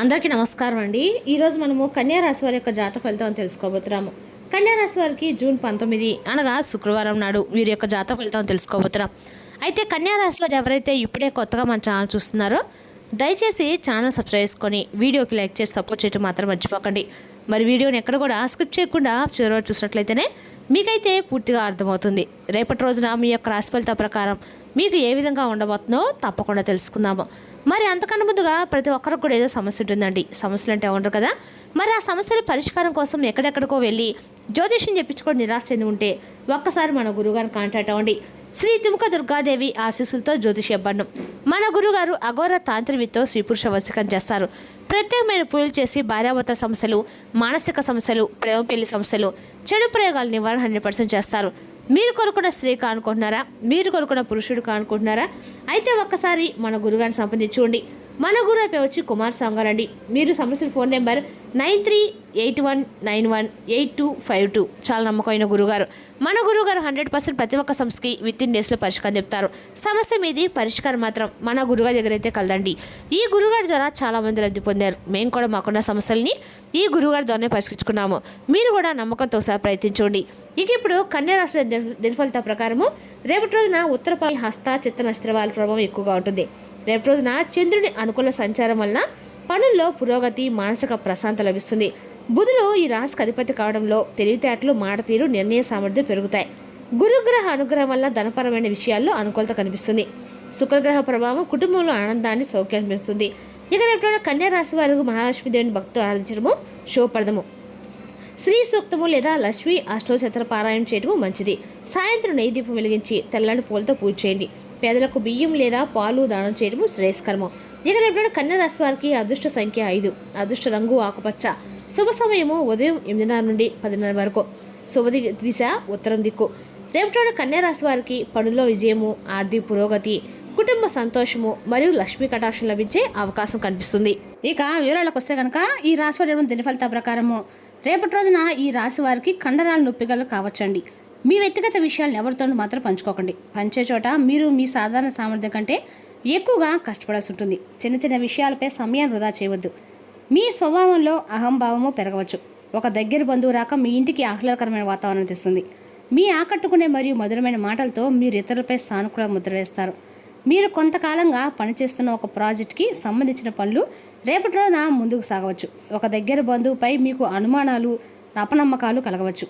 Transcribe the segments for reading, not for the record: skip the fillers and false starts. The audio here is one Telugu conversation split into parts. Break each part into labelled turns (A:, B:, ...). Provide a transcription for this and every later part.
A: అందరికీ నమస్కారం అండి. ఈరోజు మనము కన్యా రాశి వారి యొక్క జాతక ఫలితం తెలుసుకోబోతున్నాము. కన్యా రాశి వారికి జూన్ 19 అనగా శుక్రవారం నాడు వీరి యొక్క జాతక ఫలితం తెలుసుకోబోతున్నాం. అయితే కన్యా రాశి వారు ఎవరైతే ఇప్పుడే కొత్తగా మన ఛానల్ చూస్తున్నారో దయచేసి ఛానల్ సబ్స్క్రైబ్ చేసుకొని వీడియోకి లైక్ చేసి సపోర్ట్ చేయడం మాత్రం మర్చిపోకండి. మరి వీడియోని ఎక్కడ కూడా స్కిప్ చేయకుండా చివరి చూసినట్లయితేనే మీకైతే పూర్తిగా అర్థమవుతుంది. రేపటి రోజున మీ యొక్క రాశి ఫలిత ప్రకారం మీకు ఏ విధంగా ఉండబోతుందో తప్పకుండా తెలుసుకుందాము. మరి అంతకన్నా ముందుగా ప్రతి ఒక్కరికి కూడా ఏదో సమస్య ఉంటుందండి. సమస్యలు అంటే ఉండరు కదా. మరి ఆ సమస్యల పరిష్కారం కోసం ఎక్కడెక్కడికో వెళ్ళి జ్యోతిష్యం చెప్పించుకొని నిరాశ చెంది ఉంటే ఒక్కసారి మన గురువుగారిని కాంటాక్ట్ అవ్వండి. శ్రీ తుముక దుర్గాదేవి ఆశీస్సులతో జ్యోతిష్య బంధం మన గురుగారు అఘోర తాంత్రివితో స్త్రీ పురుష వశీకరణ చేస్తారు. ప్రత్యేకమైన పూజలు చేసి భార్యాభర్తల సమస్యలు, మానసిక సమస్యలు, ప్రేమ పెళ్లి సమస్యలు, చెడు ప్రయోగాల నివారణ 100% చేస్తారు. మీరు కొనుక్కున్న స్త్రీ కానుకుంటున్నారా? మీరు కొనుక్కున్న పురుషుడు కానుకుంటున్నారా? అయితే ఒక్కసారి మన గురుగారిని సంప్రదించుకోండి. మన గురువు వచ్చి కుమార్ సాంగారు అండి. మీరు సమస్యల ఫోన్ నెంబర్ 9381918252. చాలా నమ్మకమైన గురుగారు. మన గురుగారు 100% ప్రతి ఒక్క సమస్యకి వితిన్ డేస్లో పరిష్కారం చెప్తారు. సమస్య మీది పరిష్కారం మాత్రం మన గురుగారి దగ్గర అయితే కలదండి. ఈ గురుగారి ద్వారా చాలా మంది లబ్ధి పొందారు. మేము కూడా మాకున్న సమస్యల్ని ఈ గురుగారి ద్వారానే పరిష్కరించుకున్నాము. మీరు కూడా నమ్మకంతో ఒకసారి ప్రయత్నించండి. ఇక ఇప్పుడు కన్యా రాశి దినఫలిత ప్రకారము రేపటి రోజున ఉత్తరపాయి హస్త చిత్త నక్షత్రాల ప్రభావం ఎక్కువగా ఉంటుంది. రేపటి రోజున చంద్రుని అనుకూల సంచారం వలన పనుల్లో పురోగతి, మానసిక ప్రశాంతత లభిస్తుంది. బుధుడు ఈ రాశికి అధిపతి కావడంలో తెలివితేటలు, మాట తీరు, నిర్ణయ సామర్థ్యం పెరుగుతాయి. గురుగ్రహ అనుగ్రహం వల్ల ధనపరమైన విషయాల్లో అనుకూలత కనిపిస్తుంది. శుక్రగ్రహ ప్రభావం కుటుంబంలో ఆనందాన్ని, సౌఖ్యాన్ని పెంచుతుంది. ఇక రేపటి కన్యా రాశి వారికి మహాలక్ష్మీదేవిని భక్తులు ఆరాధించడము శుభప్రదము. శ్రీ సూక్తము లేదా లక్ష్మీ అష్టోత్తర పారాయణం చేయడము మంచిది. సాయంత్రం నెయ్యి దీపం వెలిగించి తెల్లని పూలతో పూజ చేయండి. పేదలకు బియ్యం లేదా పాలు దానం చేయడము శ్రేయస్కరము. ఇక రేపటి కన్యా రాశి వారికి అదృష్ట సంఖ్య 5, అదృష్ట రంగు ఆకుపచ్చ, శుభ సమయము ఉదయం 8:30 నుండి 10:30 వరకు, శుభ దిశ ఉత్తరం దిక్కు. రేపటి కన్యా రాశి వారికి పనుల్లో విజయము, ఆర్థిక పురోగతి, కుటుంబ సంతోషము మరియు లక్ష్మీ కటాక్షం లభించే అవకాశం కనిపిస్తుంది. ఇక వివరాలకు వస్తే కనుక ఈ రాశి వారి దిన ఫలిత ప్రకారము రేపటి రోజున ఈ రాశి వారికి కండరాల నొప్పిగలు కావచ్చండి. మీ వ్యక్తిగత విషయాలను ఎవరితో మాత్రం పంచుకోకండి. పంచే చోట మీరు మీ సాధారణ సామర్థ్యం కంటే ఎక్కువగా కష్టపడాల్సి ఉంటుంది. చిన్న చిన్న విషయాలపై సమయాన్ని వృధా చేయవద్దు. మీ స్వభావంలో అహంభావము పెరగవచ్చు. ఒక దగ్గర బంధువు రాక మీ ఇంటికి ఆహ్లాదకరమైన వాతావరణం తెస్తుంది. మీ ఆకట్టుకునే మరియు మధురమైన మాటలతో మీరు ఇతరులపై సానుకూల ముద్ర వేస్తారు. మీరు కొంతకాలంగా పనిచేస్తున్న ఒక ప్రాజెక్ట్కి సంబంధించిన పనులు రేపటి రోజున ముందుకు సాగవచ్చు. ఒక దగ్గర బంధువుపై మీకు అనుమానాలు, అపనమ్మకాలు కలగవచ్చు.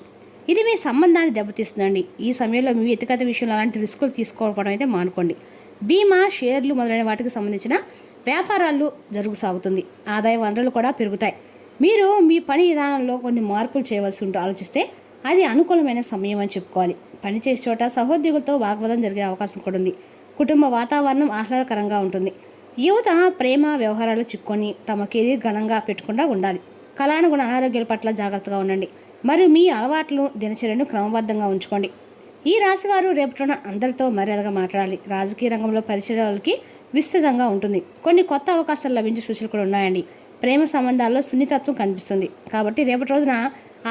A: ఇది మీ సంబంధాన్ని దెబ్బతీస్తుందండి. ఈ సమయంలో మీ వ్యక్తిగత విషయంలో అలాంటి రిస్కులు తీసుకోవడం అయితే మానుకోండి. బీమా, షేర్లు మొదలైన వాటికి సంబంధించిన వ్యాపారాలు సాగుతుంది. ఆదాయ వనరులు కూడా పెరుగుతాయి. మీరు మీ పని విధానంలో కొన్ని మార్పులు చేయవలసి ఆలోచిస్తే అది అనుకూలమైన సమయం అని చెప్పుకోవాలి. పనిచేసే చోట సహోద్యోగులతో వాగ్వాదం జరిగే అవకాశం కూడా ఉంది. కుటుంబ వాతావరణం ఆహ్లాదకరంగా ఉంటుంది. యువత ప్రేమ వ్యవహారాలు చిక్కుకొని తమ కెరీర్ ఘనంగా పెట్టకుండా ఉండాలి. కళానుగుణ అనారోగ్యాల పట్ల జాగ్రత్తగా ఉండండి. మరియు మీ అలవాట్లు, దినచర్యను క్రమబద్ధంగా ఉంచుకోండి. ఈ రాశివారు రేపటిన అందరితో మర్యాదగా మాట్లాడాలి. రాజకీయ రంగంలో పరిచయాలకి విస్తృతంగా ఉంటుంది. కొన్ని కొత్త అవకాశాలు లభించే సూచనలు కూడా ఉన్నాయండి. ప్రేమ సంబంధాల్లో సున్నితత్వం కనిపిస్తుంది. కాబట్టి రేపటి రోజున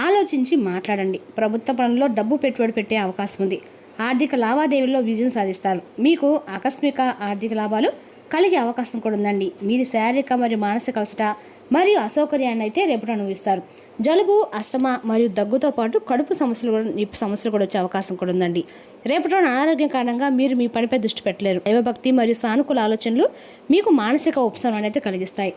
A: ఆలోచించి మాట్లాడండి. ప్రభుత్వ పనుల్లో డబ్బు పెట్టుబడి పెట్టే అవకాశం ఉంది. ఆర్థిక లావాదేవీల్లో విజయం సాధిస్తారు. మీకు ఆకస్మిక ఆర్థిక లాభాలు కలిగే అవకాశం కూడా ఉందండి. మీరు శారీరక మరియు మానసిక అలసట మరియు అసౌకర్యాన్ని అయితే రేపటి అనుభవిస్తారు. జలుబు, అస్తమా మరియు దగ్గుతో పాటు కడుపు సమస్యలు కూడా వచ్చే అవకాశం కూడా ఉందండి. రేపటి అనారోగ్యం కారణంగా మీరు మీ పనిపై దృష్టి పెట్టలేరు. దైవభక్తి మరియు సానుకూల ఆలోచనలు మీకు మానసిక ఉపశమనాన్ని అయితే కలిగిస్తాయి.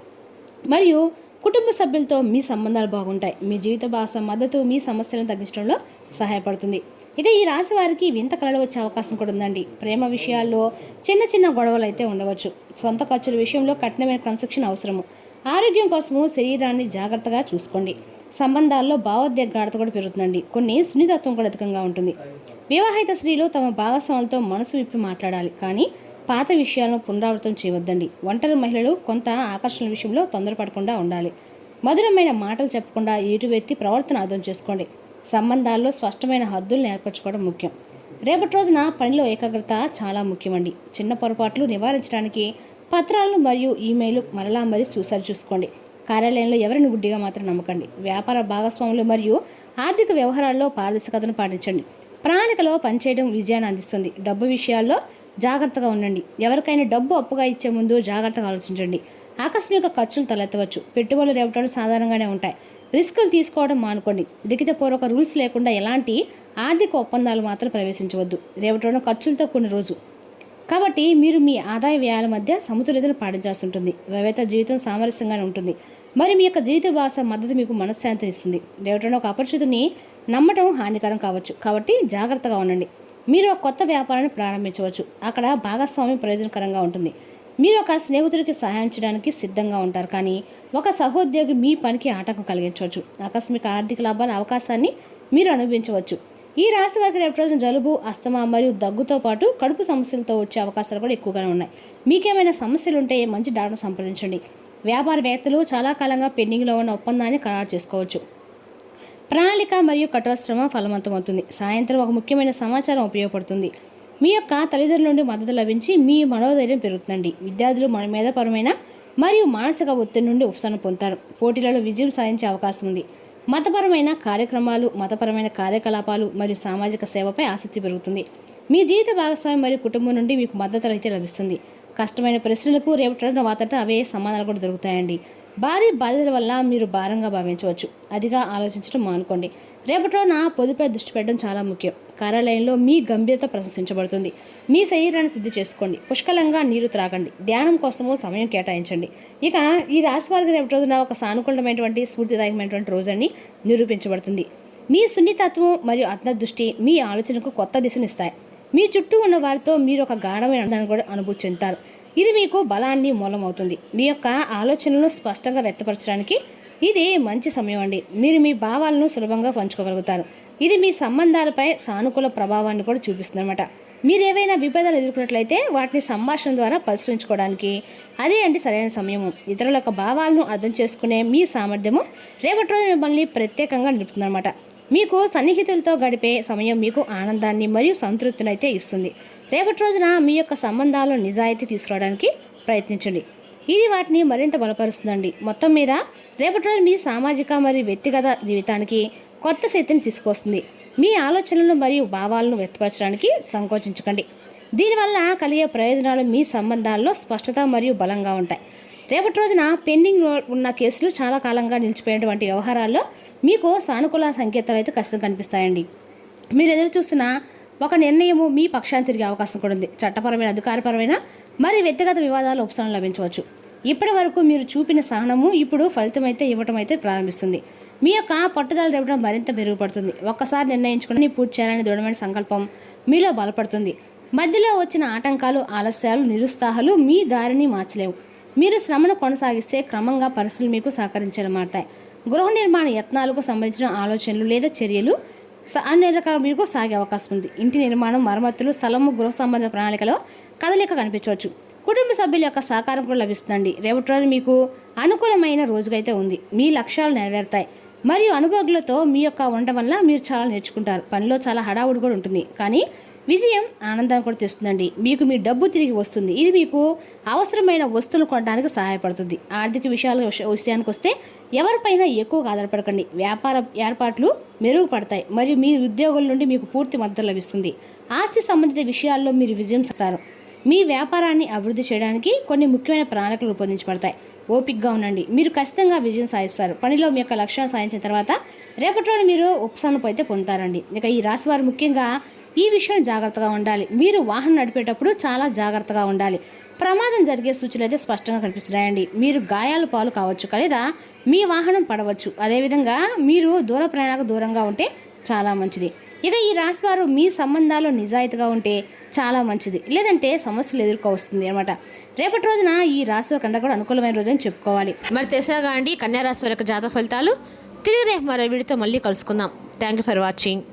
A: మరియు కుటుంబ సభ్యులతో మీ సంబంధాలు బాగుంటాయి. మీ జీవిత భాష మద్దతు మీ సమస్యలను తగ్గించడంలో సహాయపడుతుంది. ఇక ఈ రాశి వారికి వింత కళలు వచ్చే అవకాశం కూడా ఉందండి. ప్రేమ విషయాల్లో చిన్న చిన్న గొడవలు అయితే ఉండవచ్చు. సొంత ఖర్చుల విషయంలో కఠినమైన క్రమశిక్షణ అవసరము. ఆరోగ్యం కోసము శరీరాన్ని జాగ్రత్తగా చూసుకోండి. సంబంధాల్లో భావోద్వేగాఢత కూడా పెరుగుతుందండి. కొన్ని సున్నితత్వం కూడా అధికంగా ఉంటుంది. వివాహిత స్త్రీలు తమ భాగస్వాములతో మనసు విప్పి మాట్లాడాలి, కానీ పాత విషయాలను పునరావృతం చేయవద్దండి. ఒంటరి మహిళలు కొంత ఆకర్షణ విషయంలో తొందరపడకుండా ఉండాలి. మధురమైన మాటలు చెప్పకుండా ఎటు వ్యక్తి ప్రవర్తన అర్థం చేసుకోండి. సంబంధాల్లో స్పష్టమైన హద్దులను ఏర్పరచుకోవడం ముఖ్యం. రేపటి రోజున పనిలో ఏకాగ్రత చాలా ముఖ్యమండి. చిన్న పొరపాట్లు నివారించడానికి పత్రాలను మరియు ఈమెయిల్ మరలా చూసుకోండి. కార్యాలయంలో ఎవరిని గుడ్డిగా మాత్రం నమ్మకండి. వ్యాపార భాగస్వాములు మరియు ఆర్థిక వ్యవహారాల్లో పారదర్శకతను పాటించండి. ప్రణాళికలో పనిచేయడం విజయాన్ని అందిస్తుంది. డబ్బు విషయాల్లో జాగ్రత్తగా ఉండండి. ఎవరికైనా డబ్బు అప్పుగా ఇచ్చే ముందు జాగ్రత్తగా ఆలోచించండి.
B: ఆకస్మిక ఖర్చులు తలెత్తవచ్చు. పెట్టుబడులు రేపటి సాధారణంగానే ఉంటాయి. రిస్కులు తీసుకోవడం మానుకోండి. లిఖితపూర్వక రూల్స్ లేకుండా ఎలాంటి ఆర్థిక ఒప్పందాలు మాత్రం ప్రవేశించవద్దు. రేపటి ఖర్చులతో కొన్ని రోజు కాబట్టి మీరు మీ ఆదాయ వ్యయాల మధ్య సమతుల్యతను పాటించాల్సి ఉంటుంది. వైవాహిక జీవితం సామరస్యంగానే ఉంటుంది. మరి మీ యొక్క జీవిత భాష మద్దతు మీకు మనశ్శాంతిని ఇస్తుంది. రేపటి ఒక అపరిచితుని నమ్మటం హానికరం కావచ్చు, కాబట్టి జాగ్రత్తగా ఉండండి. మీరు ఒక కొత్త వ్యాపారాన్ని ప్రారంభించవచ్చు. అక్కడ భాగస్వామ్యం ప్రయోజనకరంగా ఉంటుంది. మీరు ఒక స్నేహితుడికి సహాయం చేయడానికి సిద్ధంగా ఉంటారు, కానీ ఒక సహోద్యోగి మీ పనికి ఆటంకం కలిగించవచ్చు. ఆకస్మిక ఆర్థిక లాభాల అవకాశాన్ని మీరు అనుభవించవచ్చు. ఈ రాశి వారికి రేపటి రోజున జలుబు, అస్తమా మరియు దగ్గుతో పాటు కడుపు సమస్యలతో వచ్చే అవకాశాలు కూడా ఎక్కువగానే ఉన్నాయి. మీకేమైనా సమస్యలు ఉంటే మంచి డాక్టర్ సంప్రదించండి. వ్యాపారవేత్తలు చాలా కాలంగా పెండింగ్లో ఉన్న ఒప్పందాన్ని ఖరారు చేసుకోవచ్చు. ప్రణాళిక మరియు కఠోరశ్రమ ఫలవంతమవుతుంది. సాయంత్రం ఒక ముఖ్యమైన సమాచారం ఉపయోగపడుతుంది. మీ యొక్క తల్లిదండ్రుల నుండి మద్దతు లభించి మీ మనోధైర్యం పెరుగుతుందండి. విద్యార్థులు మేధపరమైన మరియు మానసిక ఒత్తిడి నుండి ఉపశమనం పొందుతారు. పోటీలలో విజయం సాధించే అవకాశం ఉంది. మతపరమైన కార్యక్రమాలు, మతపరమైన కార్యకలాపాలు మరియు సామాజిక సేవపై ఆసక్తి పెరుగుతుంది. మీ జీవిత భాగస్వామి మరియు కుటుంబం నుండి మీకు మద్దతు అయితే లభిస్తుంది. కష్టమైన ప్రశ్నలకు రేపటి వాతట అవే సమాధానాలు కూడా దొరుకుతాయండి. భారీ బాధ్యతల వల్ల మీరు భారంగా భావించవచ్చు. అదిగా ఆలోచించడం మానుకోండి. రేపటి రోజున పొదుపై దృష్టి పెట్టడం చాలా ముఖ్యం. కార్యాలయంలో మీ గంభీరత ప్రశంసించబడుతుంది. మీ శరీరాన్ని శుద్ధి చేసుకోండి. పుష్కలంగా నీరు త్రాగండి. ధ్యానం కోసము సమయం కేటాయించండి. ఇక ఈ రాశి వారికి రేపటి రోజున ఒక సానుకూలమైనటువంటి స్ఫూర్తిదాయకమైనటువంటి రోజుని నిరూపించబడుతుంది. మీ సున్నితత్వం మరియు అంతర్దృష్టి మీ ఆలోచనకు కొత్త దిశనిస్తాయి. మీ చుట్టూ ఉన్న వారితో మీరు ఒక గాఢమైన ఆనందాన్ని కూడా అనుభూతి చెందుతారు. ఇది మీకు బలాన్ని మూలమవుతుంది. మీ యొక్క ఆలోచనలను స్పష్టంగా వ్యక్తపరచడానికి ఇది మంచి సమయం అండి. మీరు మీ భావాలను సులభంగా పంచుకోగలుగుతారు. ఇది మీ సంబంధాలపై సానుకూల ప్రభావాన్ని కూడా చూపిస్తుంది అనమాట. మీరు ఏవైనా విభేదాలు ఎదుర్కొన్నట్లయితే వాటిని సంభాషణ ద్వారా పరిష్కరించుకోవడానికి అదే సరైన సమయము. ఇతరుల యొక్క భావాలను అర్థం చేసుకునే మీ సామర్థ్యము రేపటి రోజు మిమ్మల్ని ప్రత్యేకంగా నిలుపుతుందన్నమాట. మీకు సన్నిహితులతో గడిపే సమయం మీకు ఆనందాన్ని మరియు సంతృప్తిని అయితే ఇస్తుంది. రేపటి రోజున మీ యొక్క సంబంధాలను నిజాయితీ తీసుకురావడానికి ప్రయత్నించండి. ఇది వాటిని మరింత బలపరుస్తుందండి. మొత్తం మీద రేపటి రోజు మీ సామాజిక మరియు వ్యక్తిగత జీవితానికి కొత్త శక్తిని తీసుకొస్తుంది. మీ ఆలోచనలు మరియు భావాలను వ్యక్తపరచడానికి సంకోచించకండి. దీనివల్ల కలిగే ప్రయోజనాలు మీ సంబంధాల్లో స్పష్టత మరియు బలంగా ఉంటాయి. రేపటి రోజున పెండింగ్ ఉన్న కేసులు చాలా కాలంగా నిలిచిపోయినటువంటి వ్యవహారాల్లో మీకు సానుకూల సంకేతాలు అయితే ఖచ్చితంగా కనిపిస్తాయండి. మీరు ఎదురు చూస్తున్న ఒక నిర్ణయము మీ పక్షాన్ని తిరిగే అవకాశం కూడా ఉంది. చట్టపరమైన, అధికారపరమైన మరియు వ్యక్తిగత వివాదాలు ఉపశమనం లభించవచ్చు. ఇప్పటి వరకు మీరు చూపిన సహనము ఇప్పుడు ఫలితం అయితే ఇవ్వటం అయితే ప్రారంభిస్తుంది. మీ యొక్క పట్టుదల రేపడం మరింత మెరుగుపడుతుంది. ఒక్కసారి నిర్ణయించుకుని పూర్తి చేయాలని దృఢమైన సంకల్పం మీలో బలపడుతుంది. మధ్యలో వచ్చిన ఆటంకాలు, ఆలస్యాలు, నిరుత్సాహాలు మీ దారిని మార్చలేవు. మీరు శ్రమను కొనసాగిస్తే క్రమంగా పరిస్థితులు మీకు సహకరించేలా మారుతాయి. గృహ నిర్మాణ యత్నాలకు సంబంధించిన ఆలోచనలు లేదా చర్యలు అన్ని రకాల మీకు సాగే అవకాశం ఉంది. ఇంటి నిర్మాణం, మరమ్మతులు, స్థలము, గృహ సంబంధ ప్రణాళికలో కదలిక కనిపించవచ్చు. కుటుంబ సభ్యుల యొక్క సహకారం కూడా లభిస్తుందండి. రేపటి రోజు మీకు అనుకూలమైన రోజుకైతే ఉంది. మీ లక్ష్యాలు నెరవేరుతాయి మరియు అనుభవజ్ఞులతో మీ యొక్క ఉండటం వల్ల మీరు చాలా నేర్చుకుంటారు. పనిలో చాలా హడావుడి కూడా ఉంటుంది, కానీ విజయం ఆనందాన్ని కూడా తెస్తుందండి. మీకు మీ డబ్బు తిరిగి వస్తుంది. ఇది మీకు అవసరమైన వస్తువులు కొనడానికి సహాయపడుతుంది. ఆర్థిక విషయానికి వస్తే ఎవరిపైన ఎక్కువగా ఆధారపడకండి. వ్యాపార ఏర్పాట్లు మెరుగుపడతాయి మరియు మీ ఉద్యోగుల నుండి మీకు పూర్తి మద్దతు లభిస్తుంది. ఆస్తి సంబంధిత విషయాల్లో మీరు విజయం సాధిస్తారు. మీ వ్యాపారాన్ని అభివృద్ధి చేయడానికి కొన్ని ముఖ్యమైన ప్రణాళికలు రూపొందించబడతాయి. ఓపికగా ఉండండి. మీరు ఖచ్చితంగా విజయం సాధిస్తారు. పనిలో మీ యొక్క లక్ష్యాన్ని సాధించిన తర్వాత రేపటి రోజు మీరు ఉపశమనం అయితే పొందుతారండి. ఇక ఈ రాశి వారు ముఖ్యంగా ఈ విషయం జాగ్రత్తగా ఉండాలి. మీరు వాహనం నడిపేటప్పుడు చాలా జాగ్రత్తగా ఉండాలి. ప్రమాదం జరిగే సూచనలు అయితే స్పష్టంగా కనిపిస్తున్నాయండి. మీరు గాయాల పాలు కావచ్చు, లేదా మీ వాహనం పడవచ్చు. అదేవిధంగా మీరు దూర ప్రయాణాలకు దూరంగా ఉంటే చాలా మంచిది. ఇక ఈ రాశి వారు మీ సంబంధాలు నిజాయితీగా ఉంటే చాలా మంచిది, లేదంటే సమస్యలు ఎదుర్కోవస్తుంది అనమాట. రేపటి రోజున ఈ రాశి వారి కన్నా కూడా అనుకూలమైన రోజు అని చెప్పుకోవాలి.
A: మరి తెలుసాగా అండి కన్యా రాశి వారి యొక్క జాతక ఫలితాలు. తిరిగి రేపు మరో వీడితో మళ్ళీ కలుసుకుందాం. Thank you for watching.